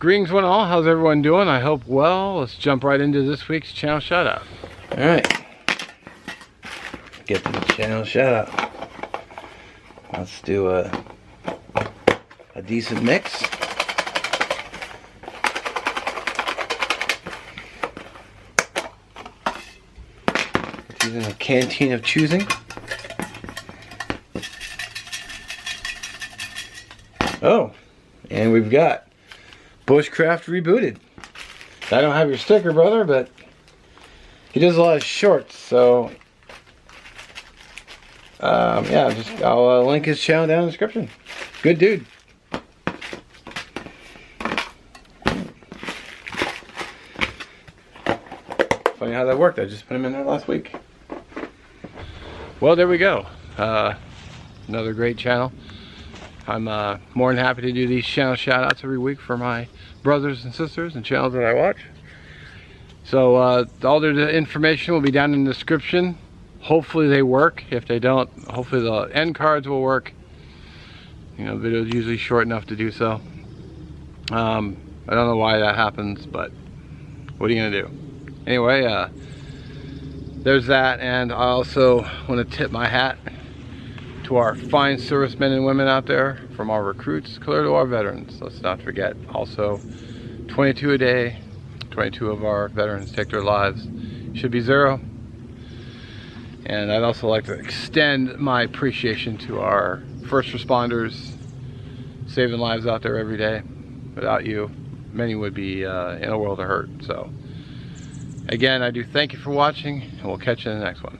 Greetings one all, how's everyone doing? I hope well. Let's jump right into this week's channel shout out. Alright, get to the channel shout out. Let's do a decent mix. Using a canteen of choosing. Oh, and we've got Bushcraft Rebooted. I don't have your sticker, brother, but he does a lot of shorts, so yeah, I'll link his channel down in the description. Good dude. Funny how that worked. I just put him in there last week. Well, there we go. Another great channel. I'm more than happy to do these channel shout outs every week for my brothers and sisters and channels that I watch. So all their information will be down in the description. Hopefully they work. If they don't, hopefully the end cards will work. You know, the video is usually short enough to do so. I don't know why that happens, but what are you gonna do? Anyway, there's that, and I also want to tip my hat to our fine servicemen and women out there, from our recruits clear to our veterans. Let's not forget, also 22 a day, 22 of our veterans take their lives. Should be 0. And I'd also like to extend my appreciation to our first responders saving lives out there every day. Without you, many would be in a world of hurt. So again, I do thank you for watching, and we'll catch you in the next one.